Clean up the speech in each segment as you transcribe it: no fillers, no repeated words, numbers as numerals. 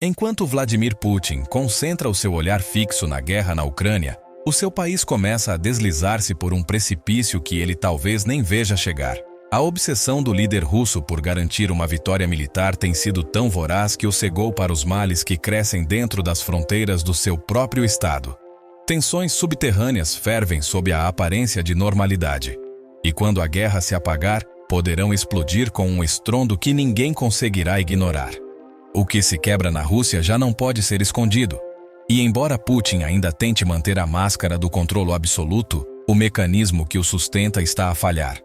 Enquanto Vladimir Putin concentra o seu olhar fixo na guerra na Ucrânia, o seu país começa a deslizar-se por um precipício que ele talvez nem veja chegar. A obsessão do líder russo por garantir uma vitória militar tem sido tão voraz que o cegou para os males que crescem dentro das fronteiras do seu próprio estado. Tensões subterrâneas fervem sob a aparência de normalidade. E quando a guerra se apagar, poderão explodir com um estrondo que ninguém conseguirá ignorar. O que se quebra na Rússia já não pode ser escondido. E embora Putin ainda tente manter a máscara do controle absoluto, o mecanismo que o sustenta está a falhar.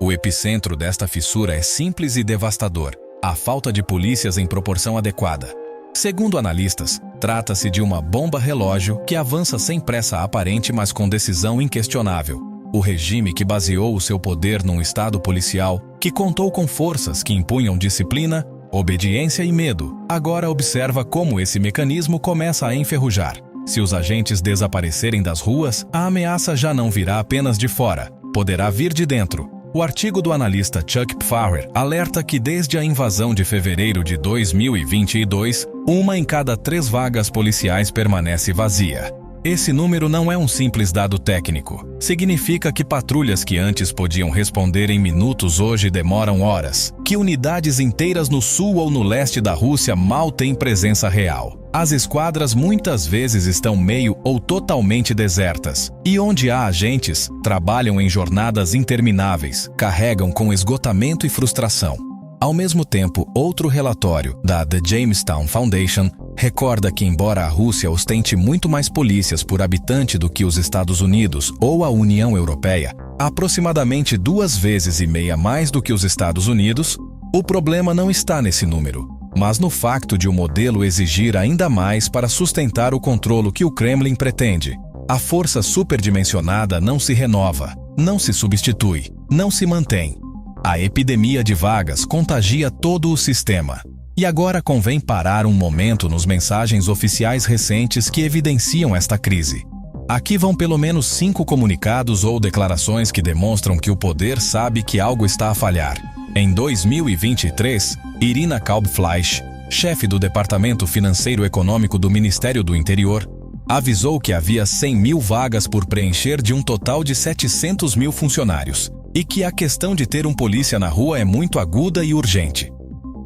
O epicentro desta fissura é simples e devastador: a falta de polícias em proporção adequada. Segundo analistas, trata-se de uma bomba-relógio que avança sem pressa aparente, mas com decisão inquestionável. O regime que baseou o seu poder num estado policial, que contou com forças que impunham disciplina, obediência e medo, agora observa como esse mecanismo começa a enferrujar. Se os agentes desaparecerem das ruas, a ameaça já não virá apenas de fora, poderá vir de dentro. O artigo do analista Chuck Pfauer alerta que desde a invasão de fevereiro de 2022, 1 em cada 3 vagas policiais permanece vazia. Esse número não é um simples dado técnico. Significa que patrulhas que antes podiam responder em minutos hoje demoram horas. Que unidades inteiras no sul ou no leste da Rússia mal têm presença real. As esquadras muitas vezes estão meio ou totalmente desertas. E onde há agentes, trabalham em jornadas intermináveis, carregam com esgotamento e frustração. Ao mesmo tempo, outro relatório, da The Jamestown Foundation, recorda que embora a Rússia ostente muito mais polícias por habitante do que os Estados Unidos ou a União Europeia, aproximadamente 2,5 vezes mais do que os Estados Unidos, o problema não está nesse número, mas no facto de o modelo exigir ainda mais para sustentar o controle que o Kremlin pretende. A força superdimensionada não se renova, não se substitui, não se mantém. A epidemia de vagas contagia todo o sistema. E agora convém parar um momento nos mensagens oficiais recentes que evidenciam esta crise. Aqui vão pelo menos 5 comunicados ou declarações que demonstram que o poder sabe que algo está a falhar. Em 2023, Irina Kalbfleisch, chefe do Departamento Financeiro Econômico do Ministério do Interior, avisou que havia 100 mil vagas por preencher de um total de 700 mil funcionários, e que a questão de ter um polícia na rua é muito aguda e urgente.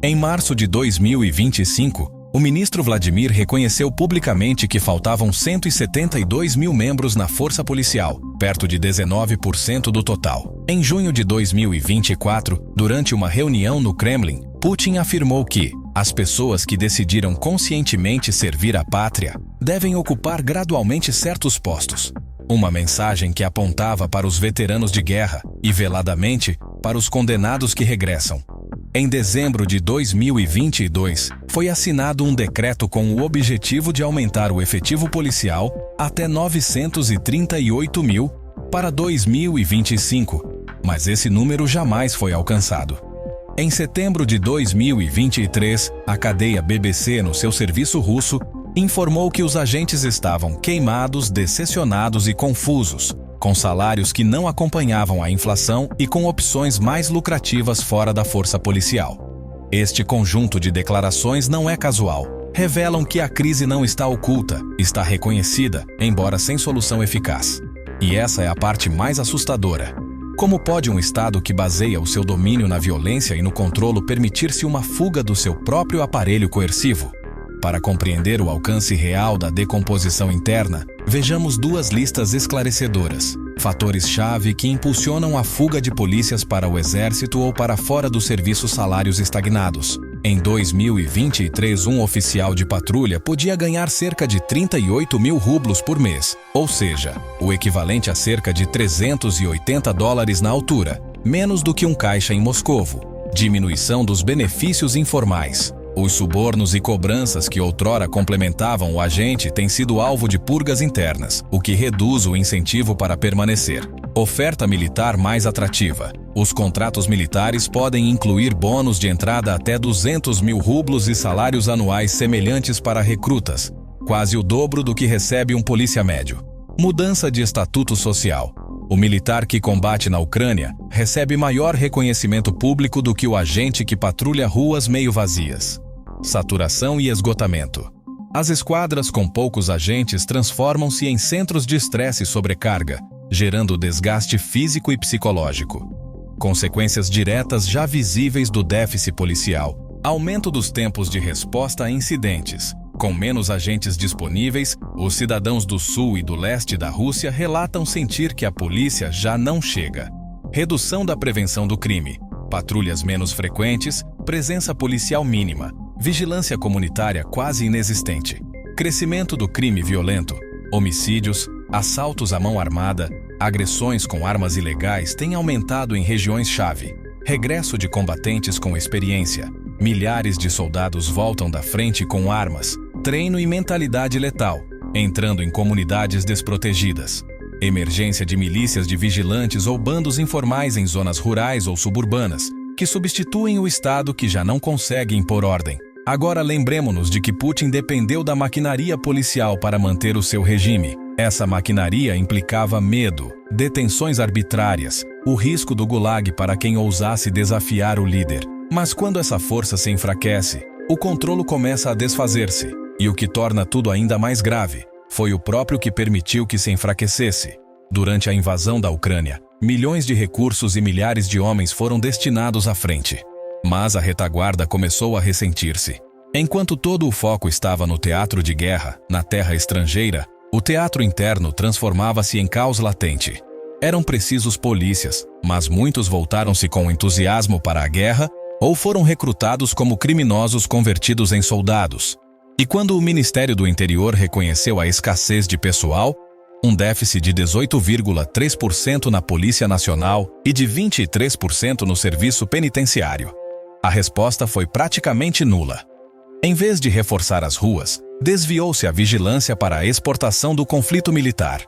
Em março de 2025, o ministro Vladimir reconheceu publicamente que faltavam 172 mil membros na força policial, perto de 19% do total. Em junho de 2024, durante uma reunião no Kremlin, Putin afirmou que as pessoas que decidiram conscientemente servir a pátria devem ocupar gradualmente certos postos. Uma mensagem que apontava para os veteranos de guerra e, veladamente, para os condenados que regressam. Em dezembro de 2022, foi assinado um decreto com o objetivo de aumentar o efetivo policial até 938 mil para 2025, mas esse número jamais foi alcançado. Em setembro de 2023, a cadeia BBC, no seu serviço russo, informou que os agentes estavam queimados, decepcionados e confusos, com salários que não acompanhavam a inflação e com opções mais lucrativas fora da força policial. Este conjunto de declarações não é casual. Revelam que a crise não está oculta, está reconhecida, embora sem solução eficaz. E essa é a parte mais assustadora. Como pode um Estado que baseia o seu domínio na violência e no controlo permitir-se uma fuga do seu próprio aparelho coercivo? Para compreender o alcance real da decomposição interna, vejamos 2 listas esclarecedoras. Fatores-chave que impulsionam a fuga de polícias para o exército ou para fora do serviço, salários estagnados. Em 2023, um oficial de patrulha podia ganhar cerca de 38 mil rublos por mês, ou seja, o equivalente a cerca de $380 na altura, menos do que um caixa em Moscovo. Diminuição dos benefícios informais. Os subornos e cobranças que outrora complementavam o agente têm sido alvo de purgas internas, o que reduz o incentivo para permanecer. Oferta militar mais atrativa. Os contratos militares podem incluir bônus de entrada até 200 mil rublos e salários anuais semelhantes para recrutas, quase o dobro do que recebe um polícia médio. Mudança de estatuto social. O militar que combate na Ucrânia recebe maior reconhecimento público do que o agente que patrulha ruas meio vazias. saturação e esgotamento. As esquadras com poucos agentes transformam-se em centros de estresse e sobrecarga, gerando desgaste físico e psicológico. Consequências diretas já visíveis do déficit policial: aumento dos tempos de resposta a incidentes. Com menos agentes disponíveis, os cidadãos do sul e do leste da Rússia relatam sentir que a polícia já não chega. Redução da prevenção do crime, patrulhas menos frequentes, presença policial mínima, vigilância comunitária quase inexistente. Crescimento do crime violento, homicídios, assaltos à mão armada, agressões com armas ilegais têm aumentado em regiões-chave. Regresso de combatentes com experiência. Milhares de soldados voltam da frente com armas, treino e mentalidade letal, entrando em comunidades desprotegidas. Emergência de milícias de vigilantes ou bandos informais em zonas rurais ou suburbanas, que substituem o Estado que já não consegue impor ordem. Agora lembremos-nos de que Putin dependeu da maquinaria policial para manter o seu regime. Essa maquinaria implicava medo, detenções arbitrárias, o risco do gulag para quem ousasse desafiar o líder. Mas quando essa força se enfraquece, o controle começa a desfazer-se. E o que torna tudo ainda mais grave, foi o próprio que permitiu que se enfraquecesse. Durante a invasão da Ucrânia, milhões de recursos e milhares de homens foram destinados à frente. Mas a retaguarda começou a ressentir-se. Enquanto todo o foco estava no teatro de guerra, na terra estrangeira, o teatro interno transformava-se em caos latente. Eram precisos polícias, mas muitos voltaram-se com entusiasmo para a guerra ou foram recrutados como criminosos convertidos em soldados. E quando o Ministério do Interior reconheceu a escassez de pessoal, um déficit de 18,3% na Polícia Nacional e de 23% no serviço penitenciário, a resposta foi praticamente nula. Em vez de reforçar as ruas, desviou-se a vigilância para a exportação do conflito militar.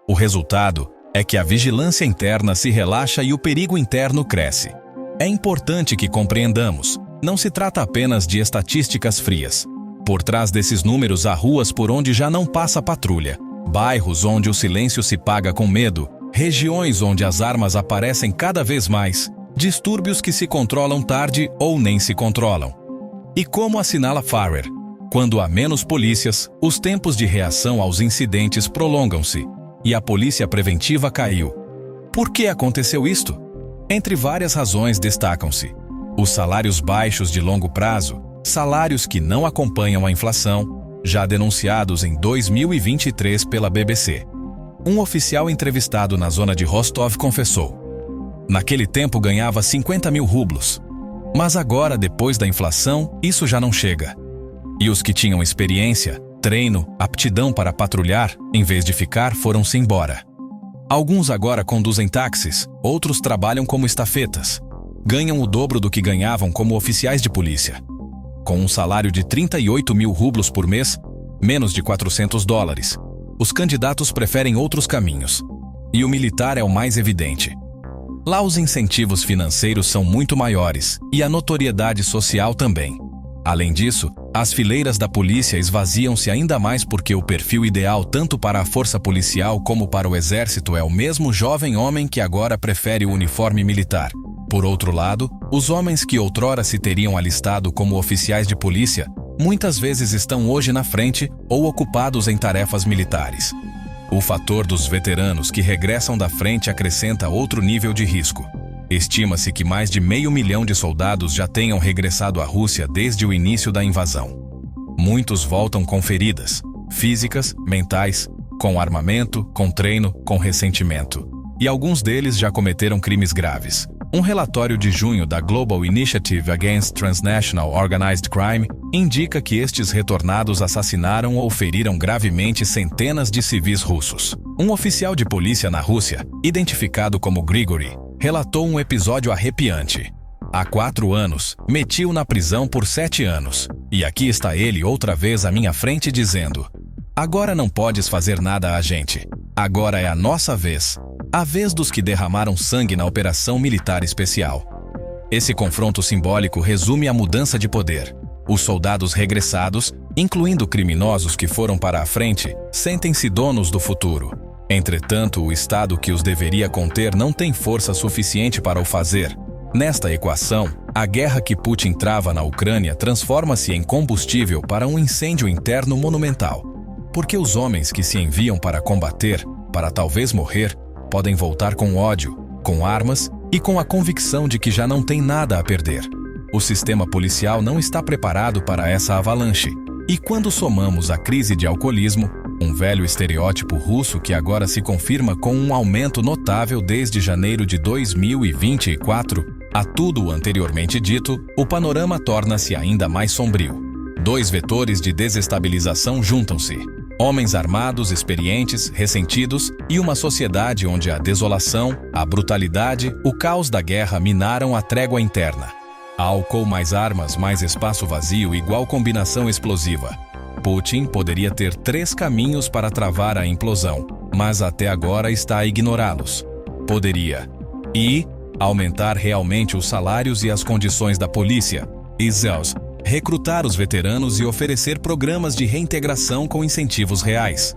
O resultado é que a vigilância interna se relaxa e o perigo interno cresce. É importante que compreendamos, não se trata apenas de estatísticas frias. Por trás desses números há ruas por onde já não passa patrulha, bairros onde o silêncio se paga com medo, regiões onde as armas aparecem cada vez mais, distúrbios que se controlam tarde ou nem se controlam. E como assinala Farrer, quando há menos polícias, os tempos de reação aos incidentes prolongam-se, e a polícia preventiva caiu. Por que aconteceu isto? Entre várias razões destacam-se: os salários baixos de longo prazo, salários que não acompanham a inflação, já denunciados em 2023 pela BBC. Um oficial entrevistado na zona de Rostov confessou: naquele tempo ganhava 50 mil rublos. Mas agora, depois da inflação, isso já não chega. E os que tinham experiência, treino, aptidão para patrulhar, em vez de ficar, foram-se embora. Alguns agora conduzem táxis, outros trabalham como estafetas. Ganham o dobro do que ganhavam como oficiais de polícia. Com um salário de 38 mil rublos por mês, menos de $400, os candidatos preferem outros caminhos. E o militar é o mais evidente. Lá os incentivos financeiros são muito maiores, e a notoriedade social também. Além disso, as fileiras da polícia esvaziam-se ainda mais porque o perfil ideal tanto para a força policial como para o exército é o mesmo jovem homem que agora prefere o uniforme militar. Por outro lado, os homens que outrora se teriam alistado como oficiais de polícia, muitas vezes estão hoje na frente ou ocupados em tarefas militares. O fator dos veteranos que regressam da frente acrescenta outro nível de risco. Estima-se que mais de 500 mil de soldados já tenham regressado à Rússia desde o início da invasão. Muitos voltam com feridas, físicas, mentais, com armamento, com treino, com ressentimento. E alguns deles já cometeram crimes graves. Um relatório de junho da Global Initiative Against Transnational Organized Crime indica que estes retornados assassinaram ou feriram gravemente centenas de civis russos. Um oficial de polícia na Rússia, identificado como Grigory, relatou um episódio arrepiante. Há 4 anos, meti-o na prisão por 7 anos. E aqui está ele outra vez à minha frente dizendo: agora não podes fazer nada a gente. Agora é a nossa vez. A vez dos que derramaram sangue na operação militar especial. Esse confronto simbólico resume a mudança de poder. Os soldados regressados, incluindo criminosos que foram para a frente, sentem-se donos do futuro. Entretanto, o Estado que os deveria conter não tem força suficiente para o fazer. Nesta equação, A guerra que Putin trava na Ucrânia transforma-se em combustível para um incêndio interno monumental. Porque os homens que se enviam para combater, para talvez morrer, podem voltar com ódio, com armas e com a convicção de que já não tem nada a perder. O sistema policial não está preparado para essa avalanche. E quando somamos a crise de alcoolismo, um velho estereótipo russo que agora se confirma com um aumento notável desde janeiro de 2024, a tudo o anteriormente dito, o panorama torna-se ainda mais sombrio. Dois vetores de desestabilização juntam-se. Homens armados, experientes, ressentidos e uma sociedade onde a desolação, a brutalidade, o caos da guerra minaram a trégua interna. Álcool mais armas mais espaço vazio igual combinação explosiva. Putin poderia ter 3 caminhos para travar a implosão, mas até agora está a ignorá-los. Poderia aumentar realmente os salários e as condições da polícia. Recrutar os veteranos e oferecer programas de reintegração com incentivos reais.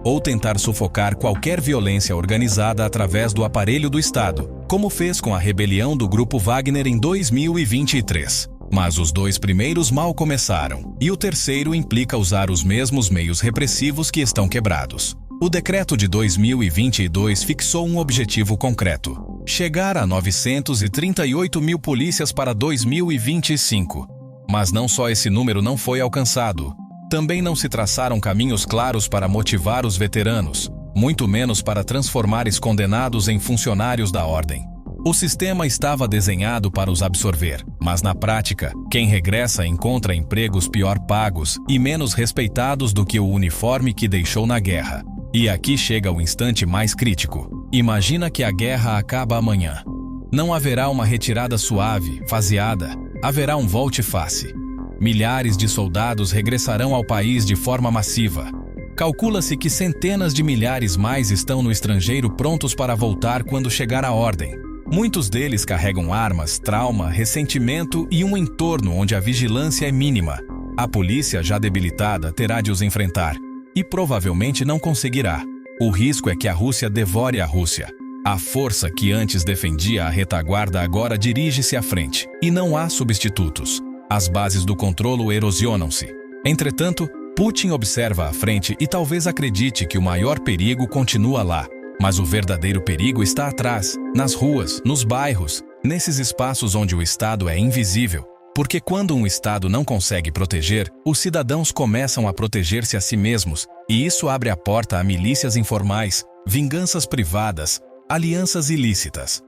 Ou tentar sufocar qualquer violência organizada através do aparelho do Estado, como fez com a rebelião do Grupo Wagner em 2023. Mas os 2 primeiros mal começaram, e o terceiro implica usar os mesmos meios repressivos que estão quebrados. O decreto de 2022 fixou um objetivo concreto: chegar a 938 mil polícias para 2025. Mas não só esse número não foi alcançado. Também não se traçaram caminhos claros para motivar os veteranos, muito menos para transformar os condenados em funcionários da ordem. O sistema estava desenhado para os absorver, mas na prática, quem regressa encontra empregos pior pagos e menos respeitados do que o uniforme que deixou na guerra. E aqui chega o instante mais crítico. Imagina que a guerra acaba amanhã. Não haverá uma retirada suave, faseada, haverá um volte-face. Milhares de soldados regressarão ao país de forma massiva. Calcula-se que centenas de milhares mais estão no estrangeiro prontos para voltar quando chegar a ordem. Muitos deles carregam armas, trauma, ressentimento e um entorno onde a vigilância é mínima. A polícia, já debilitada, terá de os enfrentar. E provavelmente não conseguirá. O risco é que a Rússia devore a Rússia. A força que antes defendia a retaguarda agora dirige-se à frente. E não há substitutos. As bases do controlo erosionam-se. Entretanto, Putin observa à frente e talvez acredite que o maior perigo continua lá. Mas o verdadeiro perigo está atrás, nas ruas, nos bairros, nesses espaços onde o Estado é invisível. Porque quando um Estado não consegue proteger, os cidadãos começam a proteger-se a si mesmos, e isso abre a porta a milícias informais, vinganças privadas, alianças ilícitas.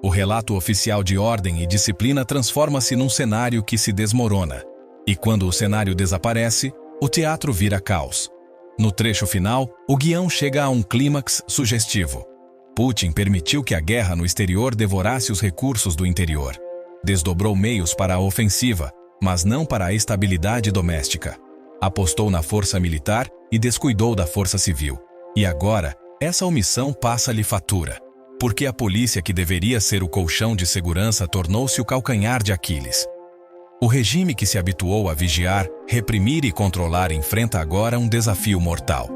O relato oficial de ordem e disciplina transforma-se num cenário que se desmorona. E quando o cenário desaparece, o teatro vira caos. No trecho final, o guião chega a um clímax sugestivo. Putin permitiu que a guerra no exterior devorasse os recursos do interior. Desdobrou meios para a ofensiva, mas não para a estabilidade doméstica. Apostou na força militar e descuidou da força civil. E agora, essa omissão passa-lhe fatura. Porque a polícia que deveria ser o colchão de segurança tornou-se o calcanhar de Aquiles. O regime que se habituou a vigiar, reprimir e controlar enfrenta agora um desafio mortal.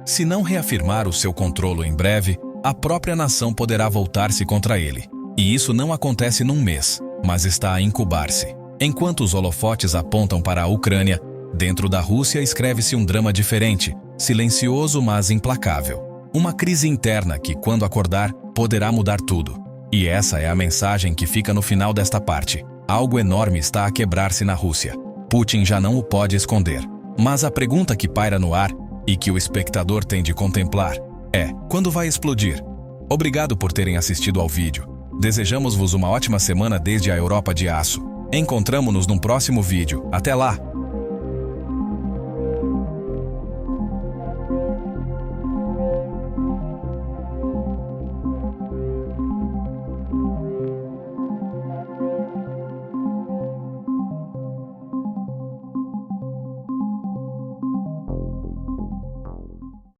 Se não reafirmar o seu controle em breve, a própria nação poderá voltar-se contra ele. E isso não acontece num mês, mas está a incubar-se. Enquanto os holofotes apontam para a Ucrânia, dentro da Rússia escreve-se um drama diferente, silencioso mas implacável. Uma crise interna que, quando acordar, poderá mudar tudo. E essa é a mensagem que fica no final desta parte. Algo enorme está a quebrar-se na Rússia. Putin já não o pode esconder. Mas a pergunta que paira no ar, e que o espectador tem de contemplar, é: quando vai explodir? Obrigado por terem assistido ao vídeo. Desejamos-vos uma ótima semana desde a Europa de Aço. Encontramo-nos num próximo vídeo. Até lá!